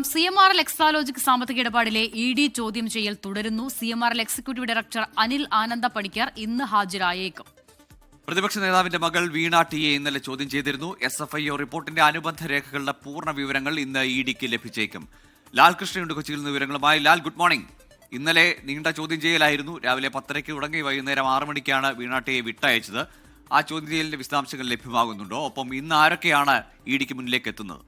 CMRL Exalogic സാമ്പത്തിക ഇടപാടിലെ ED ചോദ്യം ചെയ്യൽ തുടരുന്നു. CMRL എക്സിക്യൂട്ടീവ് ഡയറക്ടർ അനിൽ ആനന്ദ പണിക്കർ ഇന്ന് ഹാജരായേക്കും. പ്രതിപക്ഷ നേതാവിന്റെ മകൾ വീണ ടിയെ ഇന്നലെ ചോദ്യം ചെയ്തിരുന്നു. SFIO റിപ്പോർട്ടിന്റെ അനുബന്ധ രേഖകളുടെ പൂർണ്ണ വിവരങ്ങൾ ഇന്ന് EDക്ക് ലഭിച്ചേക്കും. ലാൽകൃഷ്ണയുണ്ട് കൊച്ചിയിൽ നിന്ന് വിവരങ്ങളുമായി. Lal, good morning. ഇന്നലെ നീണ്ട ചോദ്യം ചെയ്യലായിരുന്നു. രാവിലെ 10:30 തുടങ്ങി വൈകുന്നേരം 6 മണിക്കാണ് വീണ ടിയെ വിട്ടയച്ചത്. ആ ചോദ്യം ചെയ്യലിന്റെ വിശദാംശങ്ങൾ ലഭ്യമാകുന്നുണ്ടോ? ഒപ്പം ഇന്ന് ആരൊക്കെയാണ് EDക്ക് മുന്നിലേക്ക് എത്തുന്നത്?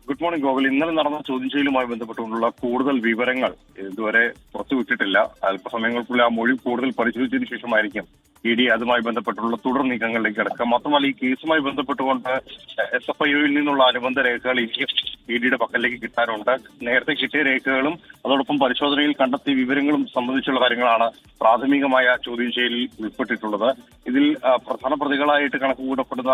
Good morning Gokul. ഇന്നലെ നടന്ന ചോദ്യം ചെയ്യലുമായി ബന്ധപ്പെട്ടുകൊണ്ടുള്ള കൂടുതൽ വിവരങ്ങൾ ഇതുവരെ പുറത്തുവിട്ടിട്ടില്ല. അല്പസമയങ്ങൾക്കുള്ളിൽ ആ മൊഴി കൂടുതൽ പരിശോധിച്ചതിന് ശേഷമായിരിക്കും ED അതുമായി ബന്ധപ്പെട്ടുള്ള തുടർ നീക്കങ്ങളിലേക്ക് കിടക്കുക. മാത്രമല്ല, ഈ കേസുമായി ബന്ധപ്പെട്ടുകൊണ്ട് SFIOയിൽ നിന്നുള്ള അനുബന്ധ രേഖകൾ ഇനിയും EDയുടെ പക്കലേക്ക് കിട്ടാനുണ്ട്. നേരത്തെ കിട്ടിയ രേഖകളും അതോടൊപ്പം പരിശോധനയിൽ കണ്ടെത്തിയ വിവരങ്ങളും സംബന്ധിച്ചുള്ള കാര്യങ്ങളാണ് പ്രാഥമികമായ ചോദ്യം ചെയ്യലിൽ ഉൾപ്പെട്ടിട്ടുള്ളത്. ഇതിൽ പ്രധാന പ്രതികളായിട്ട് കണക്കുകൂടപ്പെടുന്ന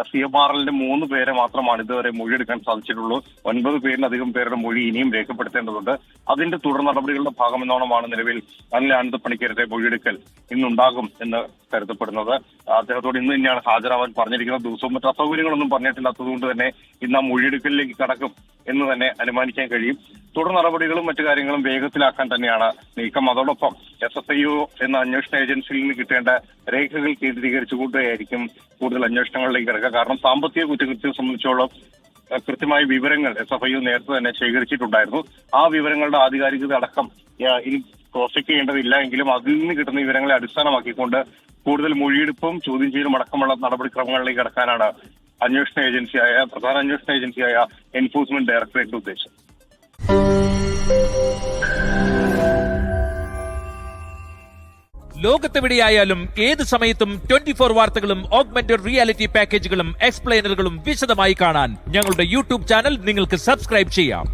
CMRLന്റെ 3 പേരെ മാത്രമാണ് ഇതുവരെ മൊഴിയെടുക്കാൻ സാധിച്ചിട്ടുള്ളൂ. 9 പേരിലധികം പേരുടെ മൊഴി ഇനിയും രേഖപ്പെടുത്തേണ്ടതുണ്ട്. അതിന്റെ തുടർ നടപടികളുടെ ഭാഗമെന്നോണമാണ് നിലവിൽ അനിൽ ആനന്ദ പണിക്കരുടെ മൊഴിയെടുക്കൽ ഇന്നുണ്ടാകും എന്ന് കരുതപ്പെടുന്നത്. അദ്ദേഹത്തോട് ഇന്ന് തന്നെയാണ് ഹാജരാവാൻ പറഞ്ഞിരിക്കുന്നത്. ദിവസവും മറ്റ് അസൗകര്യങ്ങളൊന്നും പറഞ്ഞിട്ടില്ലാത്തതുകൊണ്ട് തന്നെ ഇന്ന് ആ മൊഴിയെടുക്കലിലേക്ക് കടക്കും എന്ന് തന്നെ അനുമാനിക്കാൻ കഴിയും. തുടർ നടപടികളും മറ്റു കാര്യങ്ങളും വേഗത്തിലാക്കാൻ തന്നെയാണ് നീക്കം. അതോടൊപ്പം SFIO എന്ന അന്വേഷണ ഏജൻസിയിൽ നിന്ന് കിട്ടേണ്ട രേഖകൾ കേന്ദ്രീകരിച്ചുകൊണ്ടായിരിക്കും കൂടുതൽ അന്വേഷണങ്ങളിലേക്ക് കിടക്കുക. കാരണം സാമ്പത്തിക കുറ്റകൃത്യത്തെ സംബന്ധിച്ചോളം കൃത്യമായ വിവരങ്ങൾ SFIO നേരത്തെ തന്നെ ശേഖരിച്ചിട്ടുണ്ടായിരുന്നു. ആ വിവരങ്ങളുടെ ആധികാരികത അടക്കം ഇനി ക്രോസ് ചെക്ക് ചെയ്യേണ്ടതില്ല എങ്കിലും അതിൽ നിന്ന് കിട്ടുന്ന വിവരങ്ങളെ അടിസ്ഥാനമാക്കിക്കൊണ്ട് കൂടുതൽ മൊഴിയെടുപ്പും ചോദ്യം ചെയ്യലും അടക്കമുള്ള നടപടിക്രമങ്ങളിലേക്ക് കടക്കാനാണ് പ്രധാന അന്വേഷണ ഏജൻസിയായ എൻഫോഴ്സ്മെന്റ് ഡയറക്ടറേറ്റ് ഉദ്ദേശം. ലോകത്തെവിടെയായാലും ഏത് സമയത്തും 24 വാർത്തകളും ഓഗ്മെന്റഡ് റിയാലിറ്റി പാക്കേജുകളും എക്സ്പ്ലെയിനറുകളും വിശദമായി കാണാൻ ഞങ്ങളുടെ YouTube ചാനൽ നിങ്ങൾക്ക് സബ്സ്ക്രൈബ് ചെയ്യാം.